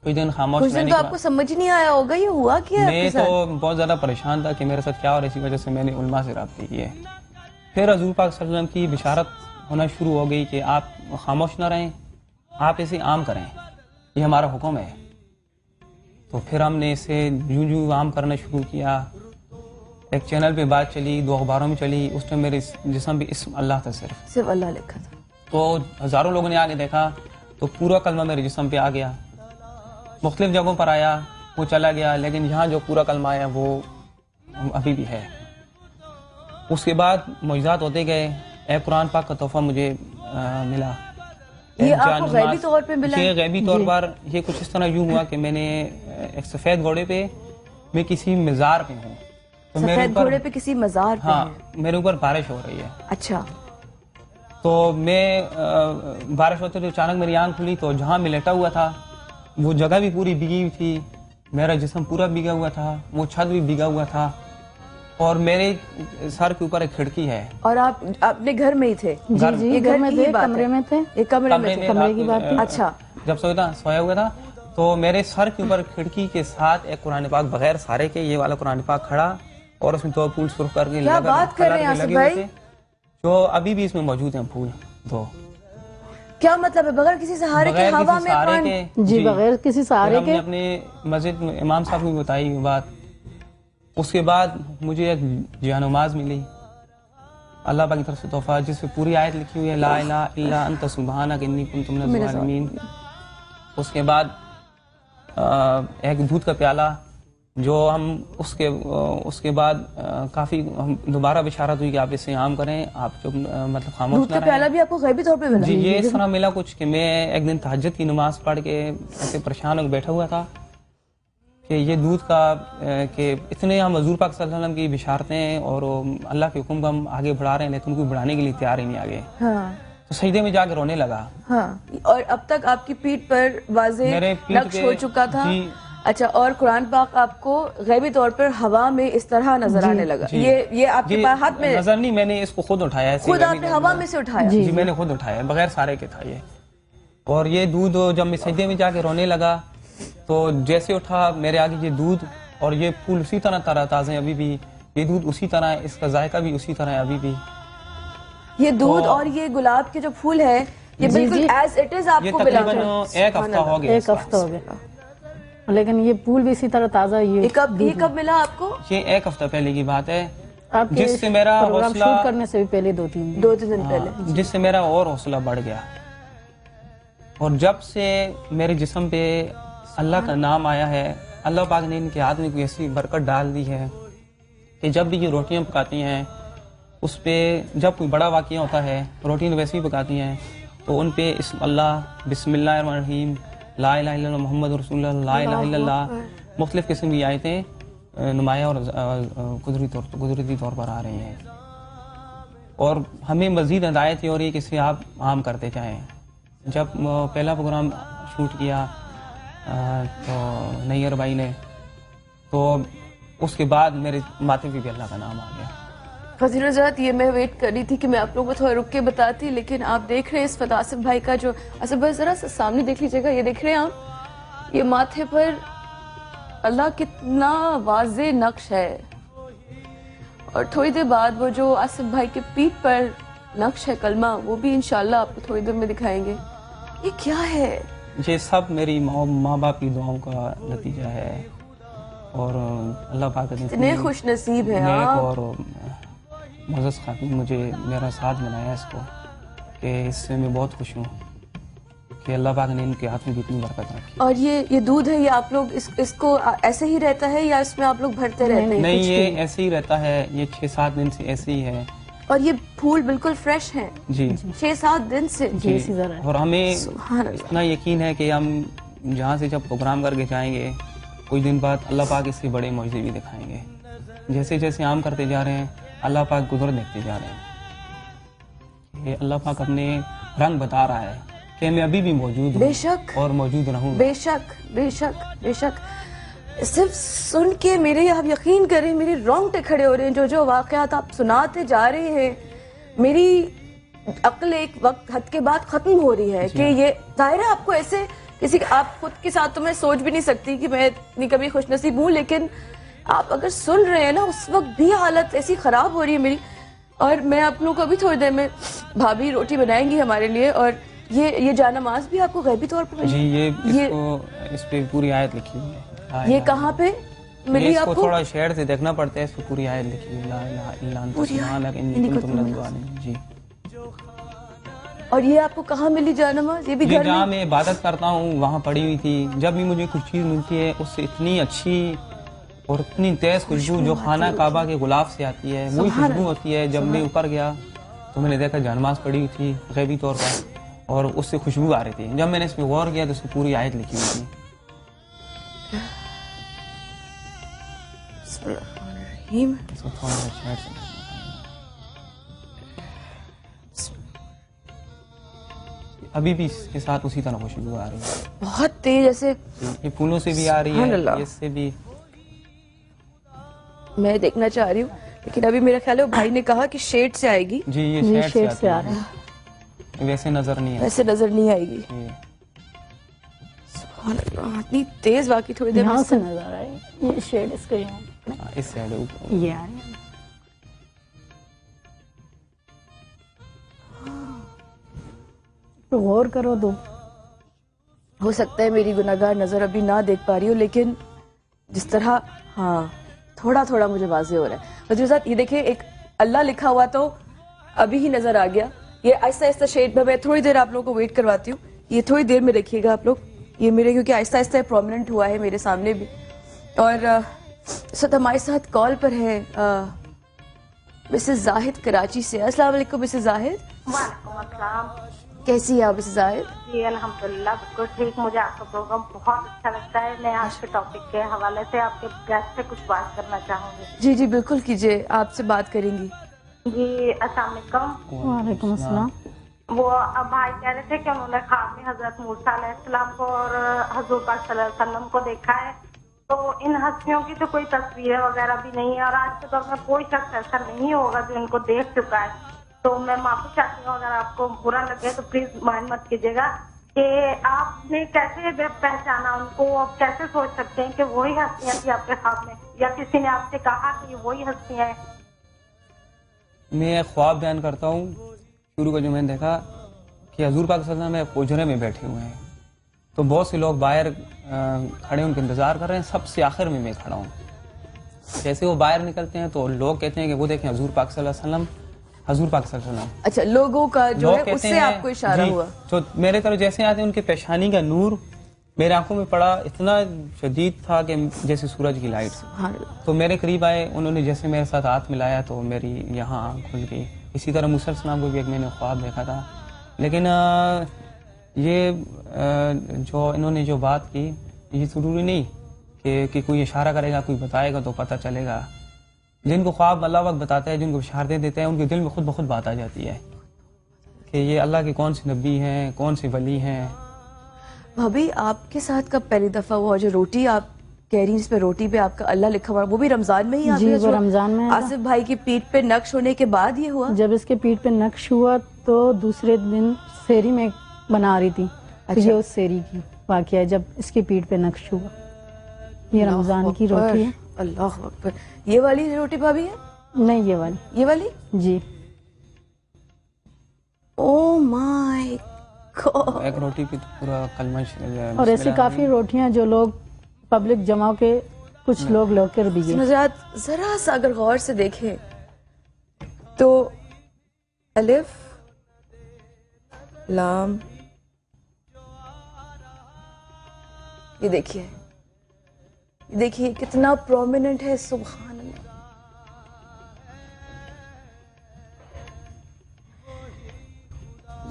کوئی دن خاموش کچھ دن تو آپ کو سمجھ نہیں آیا ہوگا یہ ہوا کیا میں تو بہت زیادہ پریشان تھا کہ میرے ساتھ کیا، اور اسی وجہ سے میں نے علماء سے رابطے کیے. پھر حضور پاک صلی اللہ علیہ وسلم کی بشارت ہونا شروع ہو گئی کہ آپ خاموش نہ رہیں، آپ اسے عام کریں، یہ ہمارا حکم ہے. تو پھر ہم نے اسے یوں عام کرنا شروع کیا. ایک چینل پہ بات چلی، 2 اخباروں میں چلی. اس میں میرے جسم پہ اسم اللہ تھا، صرف اللہ لکھا تھا. تو ہزاروں لوگوں نے آگے دیکھا تو پورا کلمہ میرے جسم پہ آ گیا. مختلف جگہوں پر آیا، وہ چلا گیا، لیکن یہاں جو پورا کلمہ آیا وہ ابھی بھی ہے. اس کے بعد معجزات ہوتے گئے. ایک قرآن پاک کا تحفہ مجھے ملا. یہ آپ کو غیبی طور پہ ملا؟ یہ غیبی طور پر یہ کچھ اس طرح یوں ہوا کہ میں نے ایک سفید گھوڑے پہ، میں کسی مزار پہ ہوں. سفید گھوڑے پہ کسی مزار پہ؟ ہاں، میرے اوپر بارش ہو رہی ہے. اچھا. تو میں بارش ہوتے تو اچانک میری آنکھ کھلی تو جہاں میں لیٹا ہوا تھا وہ جگہ بھی پوری بھیگی ہوئی تھی، میرا جسم پورا بھیگا ہوا تھا، وہ چھت بھی بھیگا ہوا تھا، اور میرے سر کے اوپر ایک کھڑکی ہے. اور آپ اپنے گھر میں ہی تھے؟ جی یہ گھر میں تھے، کمرے میں تھے؟ یہ کمرے میں تھے، کمرے کی بات ہے. اچھا. جب سویا ہوا تھا تو میرے سر کے اوپر کھڑکی کے ساتھ ایک قرآن پاک بغیر سارے کے، یہ والا قرآن پاک کھڑا، اور اس میں 2 پھول سرخ کر کے کیا بات کر رہے ہیں آصف بھائی؟ جو ابھی بھی اس میں موجود ہیں پھول 2. کیا مطلب ہے بغیر کسی سہارے کے ہوا میں قرآن؟ جی بغیر کسی سہارے کے. ہم نے اپنے مسجد میں امام صاحب کو بتائی یہ بات. اس کے بعد مجھے ایک جانماز ملی اللہ پاک کی طرف سے تحفہ، جس پہ پوری آیت لکھی ہوئی ہے لا الہ الا انت سبحانک انی کنت من الظالمین. اس کے بعد ایک دودھ کا پیالہ، جو ہم اس کے بعد کافی دوبارہ بشارت ہوئی کہ آپ اسے عام کریں، آپ جو مطلب خاموش نہ رہیں. دودھ کا پیالہ بھی آپ کو غیبی طور پہ ملا؟ جی یہ اس طرح ملا کچھ کہ میں ایک دن تہجد کی نماز پڑھ کے ایسے پریشان ہو کے بیٹھا ہوا تھا کہ یہ دودھ کا کہ اتنے ہم حضور پاک صلی اللہ علیہ وسلم کی بشارتیں اور اللہ کے حکم کو ہم آگے بڑھا رہے ہیں، لیکن ان کو بڑھانے کے لیے تیار ہی نہیں آگے. تو سجدے میں جا کے رونے لگا. ہاں. اور اب تک آپ کی پیٹھ پر واضح نقش ہو چکا تھا. اچھا. اور قرآن پاک آپ کو غیبی طور پر ہوا میں اس طرح نظر آنے لگا؟ یہ آپ کے پاس ہاتھ میں نظر نہیں، میں نے اس کو خود اٹھایا. خود آپ نے ہوا میں سے اٹھایا؟ جی میں نے خود اٹھایا، بغیر سارے کے تھا یہ. اور یہ دودھ جب میں سجدے میں جا کے رونے لگا تو جیسے اٹھا میرے آگے یہ دودھ اور یہ پھول اسی طرح تازے ابھی بھی، یہ دودھ اسی طرح ہے، اس کا ذائقہ بھی اسی طرح ہے ابھی بھی. یہ دودھ اور یہ گلاب کے جو پھول ہے یہ بالکل ایز اٹ از آپ کو ملا؟ یہ تقریباً 1 ہفتہ ہو گیا. 1 ہفتہ ہو گیا، لیکن یہ پھول بھی اسی طرح تازہ. یہ کب ملا آپ کو؟ یہ 1 ہفتہ پہلے کی بات ہے، جس سے میرا حوصلہ شوٹ کرنے سے بھی پہلے 2-3 دن پہلے، جس سے میرا اور حوصلہ بڑھ گیا. اور جب سے میرے جسم پہ اللہ کا نام آیا ہے، اللہ پاک نے ان کے ہاتھ میں کوئی ایسی برکت ڈال دی ہے کہ جب بھی یہ روٹیاں پکاتی ہیں اس پہ، جب کوئی بڑا واقعہ ہوتا ہے روٹیاں ویسے ہی پکاتی ہیں تو ان پہ اسم اللہ، بسم اللہ الرحمن الرحیم، لا الہ الا اللہ محمد رسول اللہ، لا الہ الا اللہ، مختلف قسم کی آیتیں نمایاں اور قدرتی طور پر آ رہی ہیں. اور ہمیں مزید ہدایت یہ ہو رہی ہے کہ اسے آپ عام کرتے جائیں. جب پہلا پروگرام شوٹ کیا تو نیئر بھائی نے، تو اس کے بعد میرے ماتھے پہ بھی اللہ کا نام آ گیا. فضیل حضرت یہ میں ویٹ کر رہی تھی کہ میں آپ لوگوں کو تھوڑا رک کے بتاتی، لیکن آپ دیکھ رہے ہیں اس وقت آصف بھائی کا جو، آصف بھائی ذرا سامنے دیکھ لیجیے گا، یہ دیکھ رہے ہیں آپ، یہ ماتھے پر اللہ کتنا واضح نقش ہے. اور تھوڑی دیر بعد وہ جو آصف بھائی کے پیٹھ پر نقش ہے کلمہ، وہ بھی انشاءاللہ آپ کو تھوڑی دیر میں دکھائیں گے. یہ کیا ہے؟ یہ سب میری ماں باپ کی دعاؤں کا نتیجہ ہے، اور اللہ پاک اتنے خوش نصیب ہیں آپ اور معزز خاتون مجھے میرا ساتھ بنایا اس کو، کہ اس سے میں بہت خوش ہوں کہ اللہ پاک نے ان کے ہاتھ میں بھی اتنی برکت رکھی. اور یہ دودھ ہے، یہ آپ لوگ اس کو ایسے ہی رہتا ہے یا اس میں آپ لوگ بھرتے رہتے ہیں؟ نہیں، یہ ایسے ہی رہتا ہے، یہ 6-7 دن سے ایسے ہی ہے. اور یہ پھول بالکل فریش ہیں؟ جی 6-7 دن سے. اور ہمیں اتنا یقین ہے کہ ہم جہاں سے جب پروگرام کر کے جائیں گے کچھ دن بعد اللہ پاک اس سے بڑے معجزے بھی دکھائیں گے. جیسے جیسے عام کرتے جا رہے ہیں اللہ پاک قدرت دیکھتے جا رہے ہیں کہ اللہ پاک اپنے رنگ بتا رہا ہے کہ میں ابھی بھی موجود ہوں، بے شک، اور موجود رہوں. بے شک بے شک بے شک. صرف سن کے میرے، آپ یقین کریں میرے رونگٹے کھڑے ہو رہے ہیں. جو واقعات آپ سناتے جا رہے ہیں میری عقل ایک وقت حد کے بعد ختم ہو رہی ہے کہ یہ ظاہر ہے آپ کو ایسے کسی آپ خود کے ساتھ تو میں سوچ بھی نہیں سکتی کہ میں اتنی کبھی خوش نصیب ہوں، لیکن آپ اگر سن رہے ہیں نا اس وقت بھی حالت ایسی خراب ہو رہی ہے میری. اور میں آپ لوگوں کو ابھی تھوڑی دیر میں بھابھی روٹی بنائیں گی ہمارے لیے. اور یہ جانماز بھی آپ کو غیبی طور پر جی یہ اس پہ پوری آیت لکھی ہوئی ہے. یہ کہاں پہ ملی آپ کو کو؟ تھوڑا شعر سے دیکھنا پڑتا ہے. اس پہ پوری آیت لکھی ہوئی ہے لا الہ الا انت سبحانک انی کنت من الظالمین. جی اور یہ آپ کو کہاں ملی جانماز؟ یہ بھی گھر جہاں میں؟ میں عبادت کرتا ہوں وہاں پڑی ہوئی تھی. جب بھی مجھے کچھ چیز ملتی ہے اس سے اتنی اچھی اور اتنی تیز خوشبو جو خانہ کعبہ کے غلاف سے آتی ہے وہی خوشبو ہوتی ہے. جب میں اوپر گیا تو میں نے دیکھا جانماز پڑی ہوئی تھی غیبی طور پر اور اس سے خوشبو آ رہی تھی. جب میں نے اس پہ غور کیا تو اس پہ پوری آیت لکھی ہوئی تھی. بسم اللہ الرحمن الرحیم. اس کو تھوڑا سا شعر سے ابھی بھی اس کے ساتھ اسی طرح خوشبو آ رہی ہے. بہت تیز ایسے یہ پھولوں سے بھی آ رہی سبحان ہے اللہ. اس سے بھی. میں دیکھنا چاہ رہی ہوں لیکن ابھی میرا خیال ہے وہ بھائی نے کہا کہ شیڈ سے آئے گی. جی یہ یہ شعر شیڈ سے سے آ آتی رہے ہیں. ہے ویسے نظر نہیں آتی. ایسے نظر نہیں آئے گی. جی. سبحان اللہ اتنی تیز واقعی تھوڑی دیر یہاں سے نظر آئے یہ شیڈ اس کا یہاں اس سائڈ اوپر یہ آ رہے ہیں. تو غور کرو تو ہو سکتا ہے میری گناہگار نظر ابھی نہ دیکھ پا رہی ہو لیکن جس طرح ہاں تھوڑا تھوڑا مجھے واضح ہو رہا ہے. وزیر صاحب یہ دیکھیں ایک اللہ لکھا ہوا تو ابھی ہی نظر آ گیا. یہ آہستہ آہستہ شیڈ میں تھوڑی دیر آپ لوگوں کو ویٹ کرواتی ہوں. یہ تھوڑی دیر میں رکھیے گا آپ لوگ یہ میرے کیونکہ آہستہ آہستہ پرومیننٹ ہوا ہے میرے سامنے بھی. اور اس وقت ہمارے ساتھ کال پر ہے مسز زاہد کراچی سے. السلام علیکم مسز زاہد. وعلیکم السلام. کیسی ہے آپ مسز زاہد؟ جی الحمدللہ بالکل ٹھیک. مجھے آپ کا پروگرام بہت اچھا لگتا ہے. میں آج کے ٹاپک کے حوالے سے آپ کے گیسٹ سے کچھ بات کرنا چاہوں گی. جی جی بالکل کیجیے آپ سے بات کریں گی. جی السلام علیکم. وعلیکم السلام. وہ بھائی کہہ رہے تھے کہ انہوں نے خواب میں حضرت موسیٰ علیہ السلام کو اور حضور پاک صلی اللہ علیہ وسلم کو دیکھا ہے. تو ان ہستیوں کی تو کوئی تصویریں وغیرہ بھی نہیں ہے اور آج کے دور میں کوئی شخص ایسا نہیں ہوگا جو ان کو دیکھ چکا ہے. تو میں معافی چاہتی ہوں اگر آپ کو برا لگے تو پلیز مائنڈ مت کیجیے گا کہ آپ نے کیسے پہچانا ان کو. آپ کیسے سوچ سکتے ہیں کہ وہی ہستیاں تھیں آپ کے خواب میں یا کسی نے آپ سے کہا کہ یہ وہی ہستیاں ہیں؟ میں ایک خواب بیان کرتا ہوں. شروع کا جو میں نے دیکھا کہ حضور پاک صلی اللہ علیہ وسلم حجرے میں بیٹھے ہوئے ہیں تو بہت سے لوگ باہر کھڑے ان کے انتظار کر رہے ہیں. سب سے آخر میں کھڑا ہوں. جیسے وہ باہر نکلتے ہیں تو لوگ کہتے ہیں کہ وہ دیکھیں حضور پاک صلی اللہ علیہ وسلم حضور پاک صلی اللہ علیہ وسلم. اچھا لوگوں کا جو لوگ ہے کہتے اس سے ہیں آپ کو اشارہ جی ہوا. تو میرے طرف جیسے آتے ہیں ان کے پیشانی کا نور میرے آنکھوں میں پڑا. اتنا شدید تھا کہ جیسے سورج کی لائٹ. سبحان اللہ. تو میرے قریب آئے انہوں نے جیسے میرے ساتھ ہاتھ ملایا تو میری یہاں آنکھ کھل گئی. اسی طرح موسیٰ علیہ السلام کو بھی ایک میں نے خواب دیکھا تھا. لیکن یہ جو انہوں نے جو بات کی یہ ضروری نہیں کہ کوئی اشارہ کرے گا کوئی بتائے گا تو پتہ چلے گا. جن کو خواب اللہ وقت بتاتا ہے جن کو اشارے دیتے ہیں ان کے دل میں خود بخود بات آ جاتی ہے کہ یہ اللہ کے کون سے نبی ہیں کون سے ولی ہیں. بھابھی آپ کے ساتھ کب پہلی دفعہ وہ جو روٹی آپ کہہ رہی ہیں جس پہ روٹی پہ آپ کا اللہ لکھا ہوا وہ بھی رمضان میں ہی آپ جی کا وہ جو رمضان میں آیا تھا. آصف بھائی کی پیٹھ پہ نقش ہونے کے بعد یہ ہوا؟ جب اس کے پیٹھ پہ نقش ہوا تو دوسرے دن سیری میں بنا رہی تھی. یہ اس سیری کی واقعہ ہے جب اس کے پیٹھ پہ نقش ہوا. یہ رمضان کی روٹی ہے. اللہ اکبر. یہ والی روٹی بھابھی ہے؟ نہیں یہ والی. یہ والی؟ جی. او مائی گاڈ. ایک روٹی پہ تو پورا کلمہ اور ایسی کافی روٹیاں جو لوگ پبلک جمع کے کچھ لوگ لو کر بھی گئے. نظرات ذرا سا اگر غور سے دیکھیں تو الف لام یہ دیکھیے کتنا پرومیننٹ ہے. سبحان اللہ.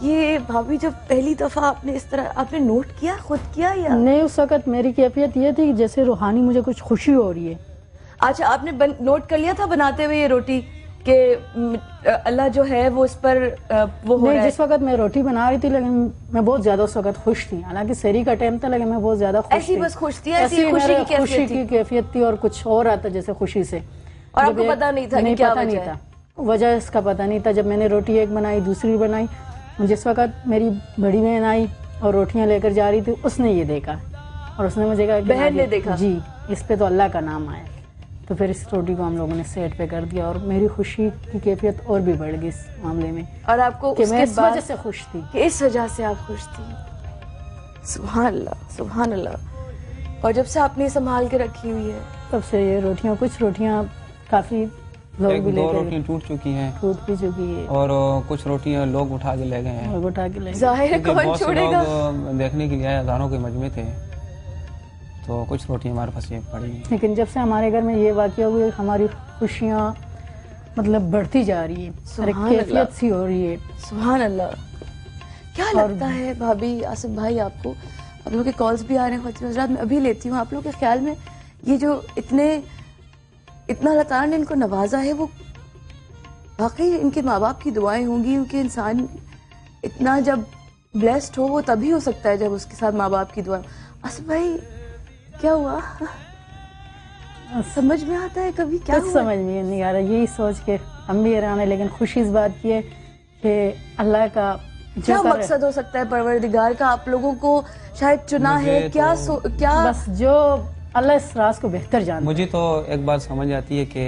یہ بھابھی جب پہلی دفعہ آپ نے اس طرح آپ نے نوٹ کیا خود کیا یا نہیں اس وقت میری کیفیت یہ تھی کہ جیسے روحانی مجھے کچھ خوشی ہو رہی ہے. اچھا آپ نے نوٹ کر لیا تھا بناتے ہوئے یہ روٹی کہ اللہ جو ہے وہ اس پر وہ ہو رہا نہیں ہے؟ جس وقت میں روٹی بنا رہی تھی لیکن میں بہت زیادہ اس وقت خوش تھی. حالانکہ سحری کا ٹائم تھا لیکن میں بہت زیادہ خوش ایسی تھی. بس خوش تھی ایسی خوشی میرے کی خوشی کیفیت کی تھی کیفیت تھی اور کچھ ہو رہا تھا جیسے خوشی سے. اور آپ کو پتہ نہیں تھا کہ کیا وجہ ہے؟ وجہ اس کا پتہ نہیں تھا. جب میں نے روٹی ایک بنائی دوسری بنائی جس وقت میری بڑی بہن آئی اور روٹیاں لے کر جا رہی تھی, اس نے یہ دیکھا اور اس نے مجھے کہا کہ بہن نے دیکھا؟ جی, اس پہ تو اللہ کا نام آیا. تو پھر اس روٹی کو ہم لوگوں نے سیٹ پہ کر دیا اور میری خوشی کی کیفیت اور بھی بڑھ گئی اس معاملے میں اور آپ کو کہ اس میں کے اس بعد وجہ سے خوش تھی. کہ اس وجہ سے آپ خوش تھی. سبحان اللہ سبحان اللہ. اور جب سے آپ نے سنبھال کے رکھی ہوئی ہے, تب سے یہ روٹیاں, کچھ روٹیاں کافی لوگ ایک بھی لے دو کے روٹیاں ٹوٹ چکی ہیں ٹوٹ بھی چکی ہے اور کچھ روٹیاں لوگ اٹھا کے لے گئے ہیں. لوگ اٹھا کے لے گئے. ظاہر ہے کیونکہ کون بہت سے چھوڑے گا. لوگ دیکھنے کے لیے آئے, ہزاروں کے مجمع تھے, تو کچھ روٹیاں ہمارے پاس ایک پڑی. لیکن جب سے ہمارے گھر میں یہ واقعہ ہوئی, ہماری خوشیاں مطلب بڑھتی جا رہی ہے, سبحان کیفیت اللہ. سی ہو رہی ہے. سبحان اللہ. کیا لگتا ہے بھابھی, آصف بھائی, آپ کو آپ لوگوں کے کالز بھی آ رہے ہیں خواتین حضرات, میں ابھی لیتی ہوں. آپ لوگوں کے خیال میں یہ جو اتنا اللہ تعالیٰ نے ان کو نوازا ہے, وہ واقعی ان کے ماں باپ کی دعائیں ہوں گی؟ کیونکہ انسان اتنا جب بلیسڈ ہو وہ تبھی ہو سکتا ہے جب اس کے ساتھ ماں باپ کی دعائیں. آصف بھائی کیا ہوا, سمجھ میں آتا ہے کبھی کیا کچھ ہوا؟ سمجھ میں نہیں آ رہا. یہی سوچ کے ہم بھی حیران ہیں, لیکن خوشی اس بات کی ہے کہ اللہ کا کیا جو کر مقصد ہو سکتا ہے پروردگار کا آپ لوگوں کو شاید چنا ہے؟ مجھے کیا کیا بس جو اللہ اس راز کو بہتر جانتا مجھے تو ایک بات سمجھ آتی ہے کہ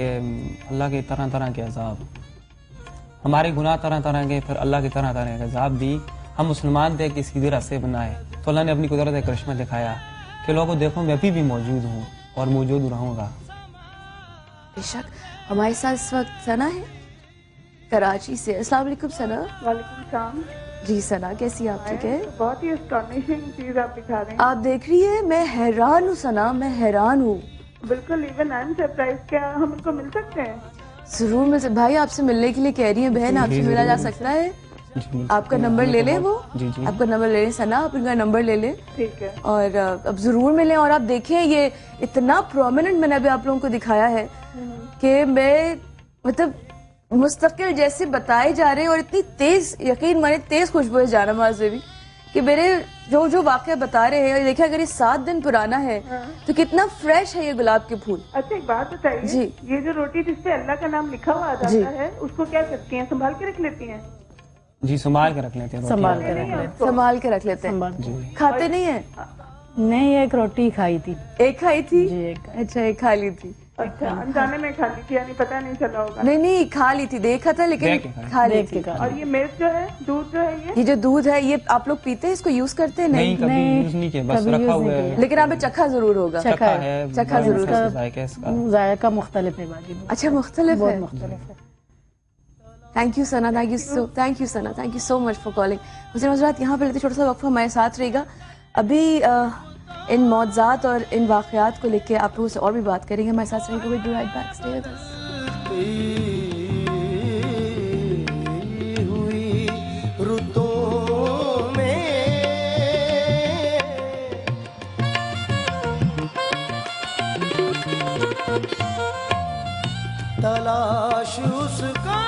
اللہ کے طرح طرح کے عذاب, ہمارے گناہ طرح طرح کے, پھر اللہ کے طرح طرح کے عذاب بھی. ہم مسلمان تھے کہ سیدھے راستے بنائے, تو اللہ نے اپنی قدرت کرشمہ دکھایا کہ لوگوں دیکھو میں ابھی بھی موجود ہوں اور موجود رہوں گا. بے شک. ہمارے ساتھ اس وقت ثنا ہے کراچی سے. السلام علیکم ثنا. وعلیکم السلام. جی ثنا, کیسی آپ؟ ٹھیک ہے. بہت ہی اسٹانشنگ چیز آپ دکھا رہے ہیں. آپ دیکھ رہی ہے, میں حیران ہوں ثنا, میں حیران ہوں. بالکل, ایون آئی ایم سرپرائز. کیا ہم ان کو مل سکتے ہیں؟ ضرور مل سکتے. بھائی آپ سے ملنے کے لیے کہہ رہی ہیں بہن, آپ سے ملا جا سکتا ہے. آپ کا نمبر لے لیں, وہ جی جی آپ کا نمبر لے لیں ثنا, آپ ان کا نمبر لے لیں ٹھیک ہے. اور اب ضرور ملیں. اور آپ دیکھیں یہ اتنا پرومیننٹ میں نے ابھی آپ لوگوں کو دکھایا ہے کہ میں مطلب مستقل جیسے بتائے جا رہے ہیں, اور اتنی تیز, یقین مانے تیز خوشبو ہے جانماز سے بھی, کہ میرے جو واقعہ بتا رہے ہیں. اور دیکھیں اگر یہ 7 دن پرانا ہے تو کتنا فریش ہے یہ گلاب کے پھول. اچھا ایک بات بتائیے, جی. یہ جو روٹی جس پہ اللہ کا نام لکھا ہوا جی. جاتا ہے, اس کو کیا کرتی ہیں, سنبھال کے رکھ لیتی ہیں؟ جی سنبھال کے رکھ لیتے ہیں. سنبھال کے رکھ لیتے. سنبھال کے رکھ لیتے ہیں. سنبھال کے. کھاتے نہیں ہیں؟ نہیں, ایک روٹی کھائی تھی. ایک کھائی تھی؟ جی, ایک. اچھا, ایک کھا لی تھی. اچھا, انجانے میں کھا لی تھی, یعنی پتہ نہیں چلا ہوگا. نہیں کھا لی تھی, دیکھا تھا لیکن دیکھ کے کھائی. کھا لی دیکھ تھی. کے کھا. اور یہ ملک جو ہے, دودھ جو ہے, یہ جو دودھ ہے یہ آپ لوگ پیتے ہیں, اس کو یوز کرتے ہیں؟ نہیں, کبھی نہیں, یوز نہیں کیا, بس کبھی رکھا یوز ہوا نہیں ہے. لیکن آپ نے چکھا ضرور ہوگا. چکھا ہے, چکھا بڑا ضرور. مزہ ذائقہ ہے اس کا. ذائقہ مختلف ہے باقی. اچھا, مختلف ہے. بہت مختلف ہے. Thank you Sana, thank you Sana, thank you so much for calling. حسین حضرات یہاں پہ لیتے چھوٹا سا وقفہ, ہمارے ساتھ رہے گا. ابھی ان معجزات اور ان واقعات کو لے کے آپ لوگوں سے اور بھی بات کریں گے. ہمارے ساتھ رہے گا. We'll be right back. Stay with us. ہوئی رتوں میں تلاش اس کا